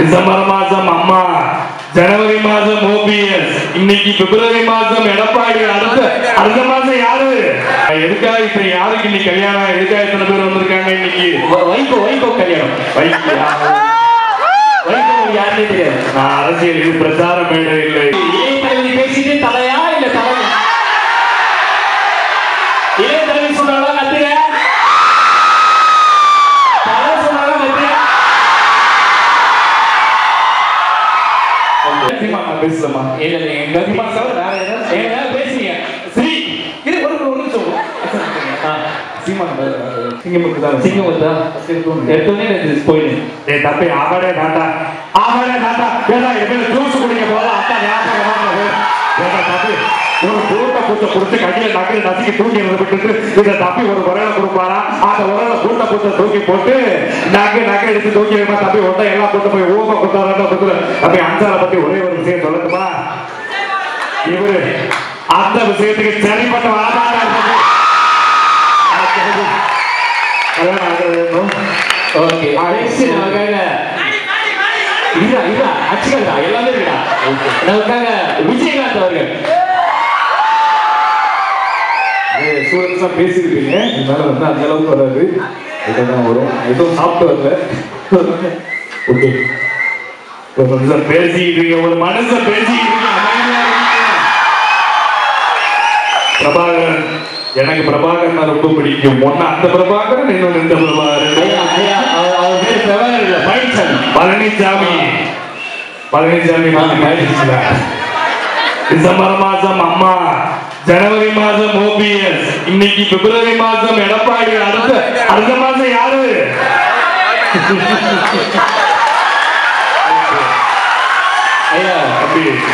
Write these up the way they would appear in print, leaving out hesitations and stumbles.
December மாசம் அம்மா, ஜனவரி மாசம் ஓபிஎஸ், இன்னைக்கு பிப்ரவரி மாசம் எடப்பாடி, அடுத்த மாசம் யாரு? எதுக்கா இப்ப யாருக்கு இன்னைக்கு கல்யாணம்? எதுக்கா இத்தனை பேர் வந்திருக்காங்க இன்னைக்கு? வைகோ கல்யாணம். வைகோ யாருன்னே தெரியாது. நான் அரசியல் இது பிரச்சார மேடை இல்லை. இளைய தலைவி பேசிட்டு தலையா இல்ல தலை? இளைய தலைவி சொன்னாலும் கத்துங்க, தலை சொன்னாலும் கத்துங்க. நான் பேசலாமா? இல்ல எங்க வேற ஏதாவது பேசுறீங்க. சரி இது ஒரு நிமிஷம். தூக்கி போட்டு நகை எடுத்து தூக்கி தப்பி ஒட்ட எல்லாம் கொண்டு போய் ஊம கொடுத்தாரு. அஞ்சார பத்தி ஒரே ஒரு விஷயம் சொல்லட்டுமா? இவரு அந்த விஷயத்துக்கு சரிப்பட்ட விஜயகாந்த் அவர்கள் சூரத்தான் பேசிருக்கீங்க. இதனால வந்து அந்த அளவுக்கு வராது, இதுதான் வரும். எதுவும் சாப்பிட்டு வரல. ஓகே, ஒரு மனுஷன் பேசிக்கிட்டு ஒரு மனுஷன் பேசிக்கிட்டு பிரபாகரன், எனக்கு பிரபாகரன் ரொம்ப பிடிக்கும். ஒன்னு அந்த பிரபாகரன், இன்னொன்னு இந்த பிரபாகரன். பழனிசாமி டிசம்பர் மாசம் அம்மா, ஜனவரி மாசம் ஓபிஎஸ், இன்னைக்கு பிப்ரவரி மாசம் எடப்பாடி, அடுத்த மாசம் யாரு?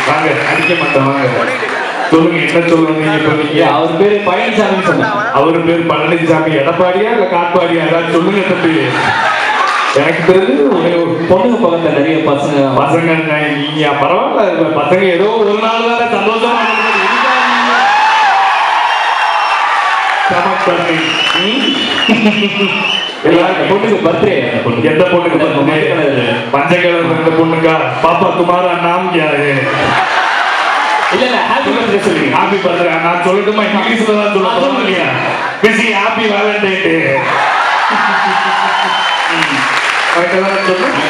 வாங்க, அடிக்க மாட்டோம். வாங்க சொல்லுங்க, என்ன சொல்லுங்க. அவர் பேரு பழனிசாமி சொன்னாங்க. அவரு பேரு பழனிசாமி. எடப்பாடியா இல்ல காட்பாடியா? அதான் சொல்லுங்க தம்பி. எனக்கு தெரிஞ்சு பொண்ணுங்க பக்கத்துல நிறைய பசங்க நீங்க பரவாயில்ல. பசங்க ஏதோ ஒரு நாள் தானே சந்தோஷமா பொண்ணுக்கு பர்த்டே. எந்த பொண்ணுக்கு? பஞ்ச கலர் பொண்ணுக்கா? பாப்பா குமாரா நாம் யாரு? இல்ல ஹாப்பி பர்த்டே சொல்லுங்க. ஹாப்பி பர்த்டே நான் சொல்லட்டுமா? இங்கிலீஷ்ல தான் சொல்லணும் இல்லையா? பிஸி ஹாப்பி வேலண்டைன் டே.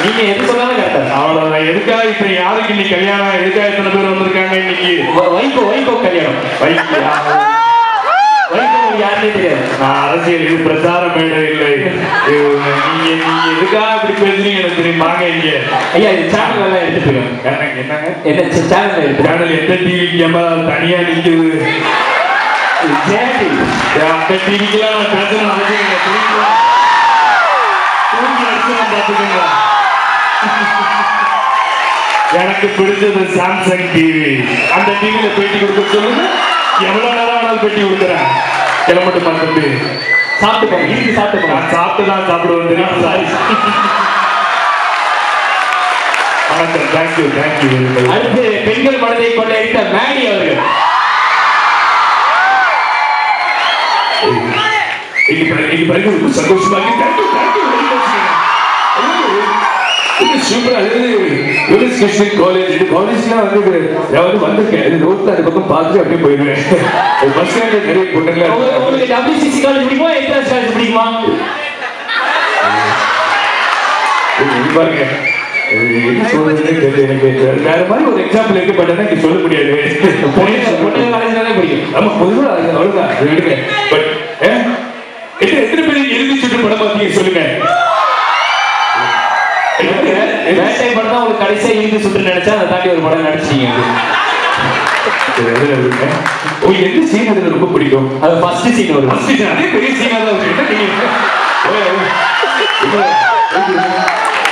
நீங்க எது சொன்னாலும் கரெக்டா? அவ்வளவுதான். எதுக்கா இப்ப யாருக்கு இன்னைக்கு கல்யாணம்? எதுக்கா இத்தனை பேர் வந்திருக்காங்க இன்னைக்கு? வைகோ கல்யாணம். வைகோ யாருன்னே தெரியாது. நான் அரசியல் இது பிரச்சார மேடை இல்லை. நீங்க எதுக்கா இப்படி பேசுறீங்க எனக்கு தெரியும். வாங்க இங்க. ஐயா இது சேனல் எல்லாம் எடுத்துட்டு இருக்கேன். என்னங்க என்ன சேனல் எடுத்து? சேனல் எந்த டிவி கேமரா தனியா நிக்குது? அந்த டிவிக்கெல்லாம் நான் பேசணும் அவசியம் இல்லை. எனக்கு பிடிச்சது சாம்சங் டிவி. அந்த டிவியில பேட்டி கொடுக்க சொல்லுங்க. எவ்வளவு நேரம் ஆனாலும் பேட்டி கொடுக்குறேன். கிளம்பட்டு மாட்டு சாப்பிட்டு போங்க. இருக்கு சாப்பிட்டு போங்க. நான் சாப்பிட்டு தான் சாப்பிடுவேன் தெரியும். சாரி. வணக்கம். தேங்க்யூ. அடுத்து பெண்கள் மனதை கொள்ளையடித்த மேடி அவர்கள். சந்தோஷமாக சூப்பரா காலேஜ் காலேஜ்லாம் வந்து வந்திருக்கேன். ரோட்ல அது பக்கம் பார்த்துட்டு அப்படியே போயிடுவேன். பஸ் ஸ்டாண்ட்ல நிறைய பொண்ணுங்க. உங்களுக்கு WCC காலேஜ் பிடிக்குமா? என்ட்ரன்ஸ் காலேஜ் பிடிக்குமா? பாருங்க, என்ன சொல்றதுன்னு தெரியல. எனக்கு வேற மாதிரி ஒரு எக்ஸாம்பிள் இருக்கு. பட் எனக்கு சொல்ல முடியாது. பொண்ணுங்க காலேஜ்னாலே பிடிக்கும். ஆமா, பொதுவா அவ்வளவுதான். விடுங்க. பட் எத்தனை பேர் இறுதி சுற்று படம் பார்த்தீங்க சொல்லுங்க. வேட்டை படம் தான் உங்களுக்கு கடைசியா இறுதி சுற்று நினைச்சா அதை தாண்டி ஒரு படம் நடிச்சீங்க. எந்த சீன் அதுல ரொம்ப பிடிக்கும்? அது ஃபர்ஸ்ட் சீன். ஒரு அதே பெரிய சீனா தான்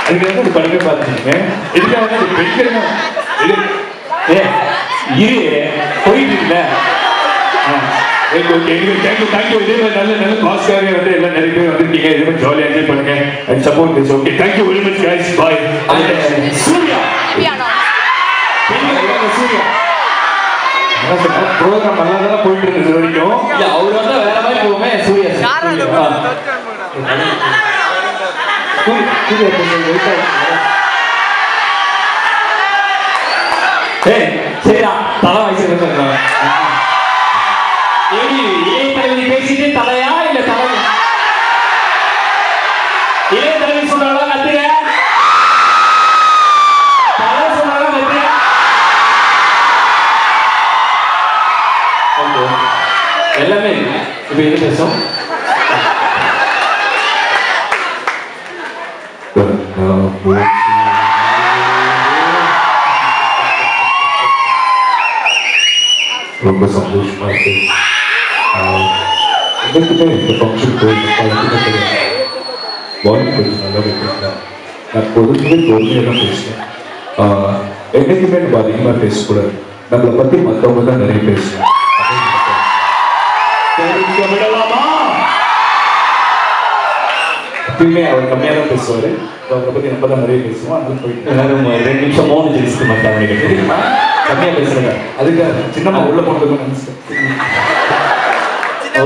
அதுக்காக படமே பார்த்துருக்கீங்க. இதுக்காக பெண்கள் போயிட்டு இல்ல. தேங்க்யூ. இதே மாதிரி நல்ல பாஸ்காரே வந்து எல்லாம் நிறைய பேர் வந்திருக்கீங்க. இதே மாதிரி ஜாலியாக என்ஜாய் பண்ணுங்க. And support this. Okay, thank you very much guys. Bye. Surya Surya program நல்லா தான் போயிட்டு இருந்தது வரைக்கும். இல்ல அவர் வந்தா வேற மாதிரி போகுமே. சூர்யா சரியா தலை வச்சிருக்க இளைய தலைவி பேசிட்டு தலையா இல்ல தலை இளைய தலைவி சொன்னாலும் கத்துக்க தலை சொன்னாலும் கத்துக்க எல்லாமே இப்ப எது பேசும் ரொம்ப சந்தோஷமா இருக்கு. எங்ககிட்ட இந்த ஃபங்க்ஷன் வாய்ப்பு நல்லா வைக்கிறேன். நான் பொதுவே பொறுமையாக தான் பேசுவேன். என்னைக்குமே நம்ம அதிகமாக பேசக்கூடாது. நம்மளை பற்றி மற்றவங்க தான் நிறைய பேசுவேன். எப்பயுமே அவர் கம்மியாக தான் பேசுவார். அவரை பற்றி நம்ம தான் நிறைய பேசுவோம். அது போயிட்டு எல்லாரும் 2 நிமிஷம் மௌனம் ஜெயிச்சுக்க மாட்டாங்க. தெரியுமா கம்மியாக பேசுறாங்க. அதுக்காக சின்னம்மா உள்ள போனதுன்னு நினைச்சேன்.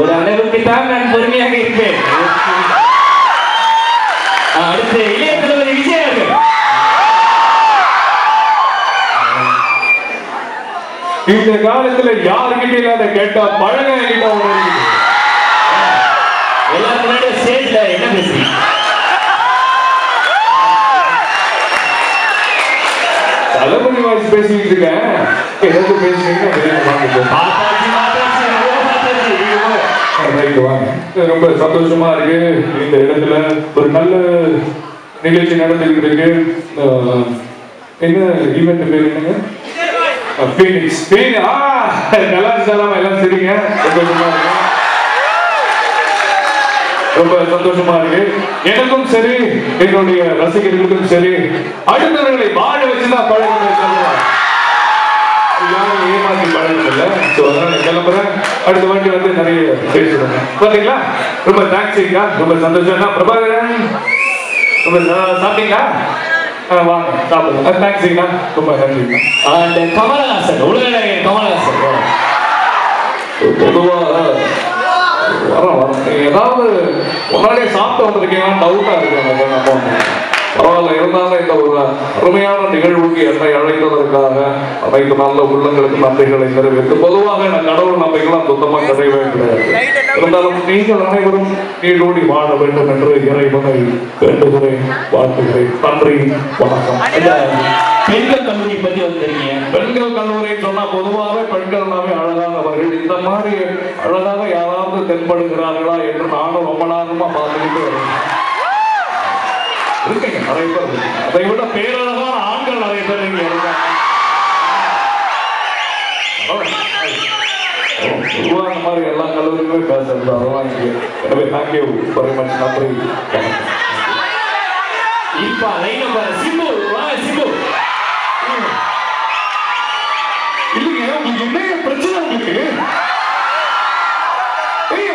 ஒரு அளவுக்கு தான் நான் பொறுமையாக இருப்பேன். அடுத்து இளைய தலைவர் விஜய் அவர்கள். இந்த காலத்துல யாருக்கிட்ட இல்லாத கேட்டா பழக கிட்ட எல்லாரும் முன்னாடி ஸ்டேஜ்ல என்ன பேசுறீங்க? தளபதி வாய்ஸ் பேசிட்டு இருக்கேன். ஏதாவது பேசுறீங்கன்னா ரொம்ப சந்தோஷமா இருக்கு. இந்த இடத்துல ஒரு நல்ல நிகழ்ச்சி நடந்துகிட்டு இருக்கு. என்ன ஈவெண்ட் பேர் என்னங்க? ஃபீனிக்ஸ். எல்லாம் சரிங்க. சந்தோஷமா இருக்கு. ரொம்ப சந்தோஷமா இருக்கு. எனக்கும் சரி என்னுடைய ரசிகர்களுக்கும் சரி அடுத்தவர்களை வாழ வச்சுதான் பழக்கம். யாரும் ஏமாத்தி பழகல. அதனால கிளம்புறேன். அடுத்த வாட்டி வந்து நிறைய பேசுறேன். பாத்தீங்களா? ரொம்ப தேங்க்ஸிங்கா. ரொம்ப சந்தோஷம். பிரபாகரன் ரொம்ப சாப்பிட்டீங்களா? வாங்க சாப்பிடுங்க. தேங்க்ஸிங்கா. ரொம்ப ஹாப்பிங்க. கமலஹாசன் உலக கமலஹாசன் பொதுவா ஏதாவது முன்னாடியே சாப்பிட்டு வந்திருக்கீங்கன்னா டவுட்டா இருக்கு. பரவாயில்ல. இருந்தாலும் இந்த ஒரு அருமையான நிகழ்வுக்கு என்னை அழைத்ததற்காக அனைத்து நல்ல உள்ளங்களுக்கு நன்றிகளை தெரிவித்து பொதுவாக கடவுள் நம்பிக்கைலாம் சுத்தமா கிடையவே கிடையாது. இருந்தாலும் நீங்கள் அனைவரும் நீடோடி வாழ வேண்டும் என்று இறைவனை வேண்டுகிறேன், வாழ்த்துகிறேன். நன்றி, வணக்கம். பெண்கள் கல்லூரி பத்தி வந்துருக்கீங்க. பெண்கள் கல்லூரி சொன்னா பொதுவாகவே பெண்கள்னாவே அழகானவர்கள். இந்த மாதிரி அழகாக யாராவது தென்படுகிறார்களா என்று நானும் ரொம்ப நேரமா பார்த்துக்கிட்டு இருக்கீங்க. நிறைய பேர் அதை விட பேரழகான ஆண்கள் நிறைய பேர் இங்க இருக்காங்க. பொதுவாக இந்த மாதிரி எல்லா கல்லூரிகளுமே பேசுறது அதெல்லாம் இங்கே. எனவே தேங்க்யூ வெரி மச். நன்றி. இப்ப லைன் சிம்பு சிம்பு இல்லைங்க. உங்களுக்கு என்ன பிரச்சனை? உங்களுக்கு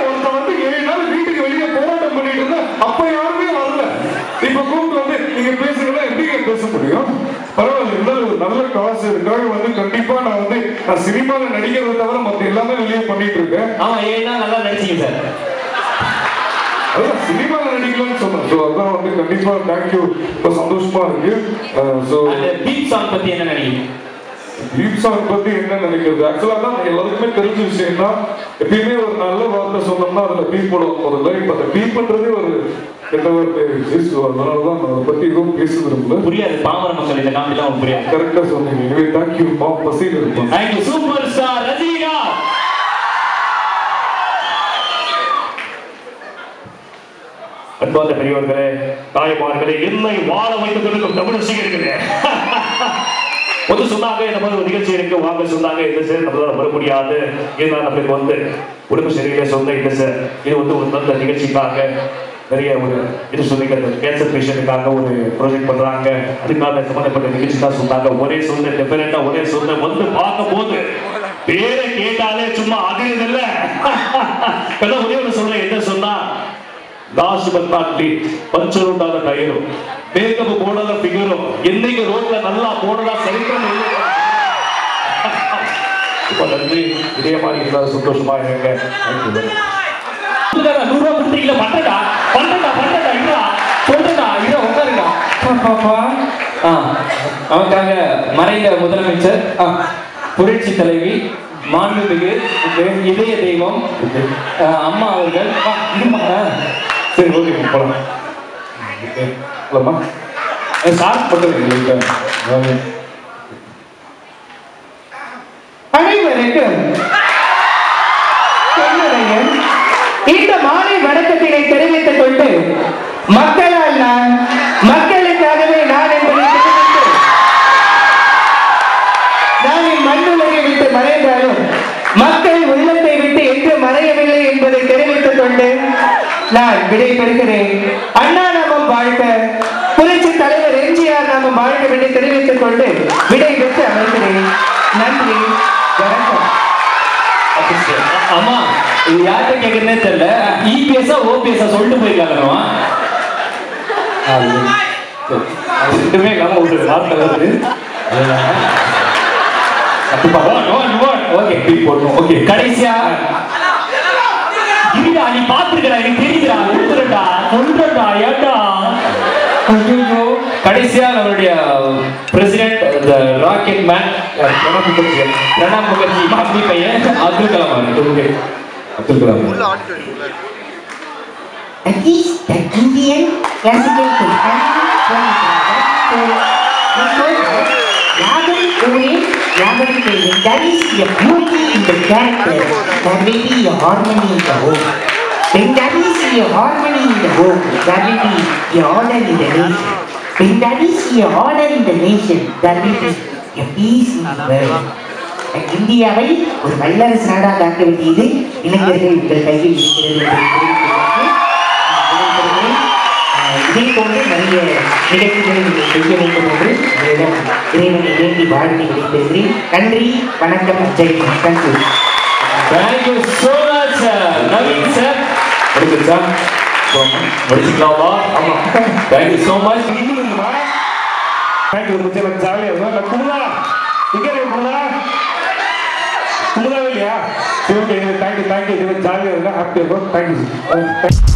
ஒருத்த வந்து 7 நாள் வீட்டுக்கு வெளியே போராட்டம் பண்ணிட்டு இருந்தா அப்ப யாருமே வரல. இப்ப கூப்பிட்டு வந்து நீங்க பேசுறதா எப்படிங்க பேச முடியும்? பரவாயில்ல. இருந்தாலும் ஒரு நல்ல காசு இருக்காக வந்து கண்டிப்பா நான் சினிமால நடிக்கிறத தவிர மத்த எல்லாமே வெளியே பண்ணிட்டு இருக்கேன். ஆமா 7 நாள் நல்லா நடிச்சீங்க சார். அதான் சினிமால நடிக்கலாம்னு சொன்னேன். ஸோ அதான் வந்து கண்டிப்பா தேங்க்யூ. ரொம்ப சந்தோஷமா இருக்கு. ஸோ பீப் சாங் பத்தி என்ன நினைக்கிறீங்க? பீப் சாங் பத்தி என்ன நினைக்கிறது? ஆக்சுவலா தான் எல்லாருக்குமே தெரிஞ்ச விஷயம் தான். எப்பயுமே ஒரு நல்ல வார்த்தை சொன்னோம்னா அதுல பீப் போடுவோம் முதல்ல. இப்ப அந்த பீப்ன்றதே ஒரு கெட்ட வார்த்தை. அதனாலதான் அதை பத்தி எதுவும் பேச விரும்பல. புரியாது பாமர மக்கள் இந்த காமெடிலாம் புரியாது. கரெக்டா சொன்னீங்க. எனவே தேங்க்யூ. பசியில் இருப்போம். தேங்க்யூ. Super star Rajinikanth. அன்பார்ந்த பெரியவர்களே, தாய்மார்களே, என்னை வாழ வைத்துக் கொண்டிருக்கும் தமிழ் ரசிகர்களே, வந்து சொன்னாங்க இந்த மாதிரி ஒரு நிகழ்ச்சி இருக்கு வாங்க சொன்னாங்க. இந்த சார் நம்மளால வர முடியாது. இருந்தாலும் நம்மளுக்கு வந்து உடம்பு சரியில்லை சொன்ன இல்லை சார். இது வந்து ஒரு நல்ல நிகழ்ச்சிக்காக நிறைய ஒரு இது சொல்லிங்க கேன்சர் பேஷண்ட்டுக்காக ஒரு ப்ராஜெக்ட் பண்றாங்க. அதுக்காக சம்பந்தப்பட்ட நிகழ்ச்சி தான் சொன்னாங்க. ஒரே சொல்ல டிஃபரெண்டா ஒரே சொல்ல வந்து பார்க்கும் போது பேரை கேட்டாலே சும்மா அது இல்ல. ஒரே ஒன்று சொல்றேன். என்ன சொன்னா last but not least puncture உண்டாத டயரும் மேக்கப் போடாத ஃபிகரும் என்னைக்கு ரோட்ல நல்லா போடலாம் சரித்திரம் இல்லை. ரொம்ப நன்றி. இதே மாதிரி இருந்தாலும் சந்தோஷமா இருங்க. 100 ரூபா கொடுத்தீங்களா? பண்றடா பண்றடா பண்றடா இல்ல சொல்றடா இல்ல உட்காருடா. அவனுக்காக மறைந்த முதலமைச்சர் புரட்சி தலைவி மாண்புமிகு இதய தெய்வம் அம்மா அவர்கள். சரி, ஓகே, போலாம். போலாமா? சார் பண்ணுறேன். அனைவருக்கும் இந்த மாலை வணக்கத்தினை தெரிவித்துக் கொண்டு மக்களால் நான், மக்களுக்காகவே நான் என்பதை தெரிவித்து நான் இம்மண்ணுலகை விட்டு மறைந்தாலும் மக்கள் உள்ளத்தை விட்டு என்று மறையவில்லை என்பதை தெரிவித்துக் கொண்டு நான் விடைபெறுகிறேன். அண்ணா நாமம் வாழ்க, புரட்சி தலைவர் எம்ஜிஆர் நாமம் வாழ்க என்று தெரிவித்துக் கொண்டு விடைபெற்று அமைகிறேன். நன்றி, வணக்கம். அம்மா, இது யார்கிட்ட கேட்கறதே தெரியல. இபிஎஸ்ஆ ஓபிஎஸ்ஆ சொல்லிட்டு போயிருக்காங்க. ரெண்டுமே இல்லாம ஒரு வார்த்தை வருது. ஓகே, கடைசியா இருடா, நீ பாத்துருக்கா, எனக்கு தெரியுதுடா. ஒன்றுடா ஏட்டா. கடைசியா நம்மளுடைய president rocket man Pranab Mukherjee அப்படி பையன் Abdul Kalam. Abdul Kalam. That is the Indian classical that is the beauty in the character. There will be a harmony in the home. When there is a harmony in the home, there will be a order in the nation. When there is a order in the nation, there will be a peace in the world. இந்தியாவை ஒரு வல்லரசு நாடாக ஆக்க வேண்டியது இளைஞர்கள் உங்கள் கையில் இருக்கிறது. இதை போன்று நிறைய நிகழ்ச்சிகளை நீங்கள் செய்ய வேண்டும் என்று உங்களிடம் இறைவனை வேண்டி வாழ்ந்து விடைபெறுகிறேன். நன்றி, வணக்கம், ஜெய் thank you. Thank you so much Naveen sir. முடிச்சிருச்சா? முடிச்சுக்கலாமா? ஆமா, தேங்க்யூ சோ மச். தேங்க்யூ. எனக்கு ஜாலியாக இருக்கும். குமுதா இங்கே குமுதா குமுதாவே இல்லையா? சரி, ஓகே, தேங்க்யூ. ஜாலியாக இருக்கும், ஹாப்பியாக இருக்கும். தேங்க்யூ.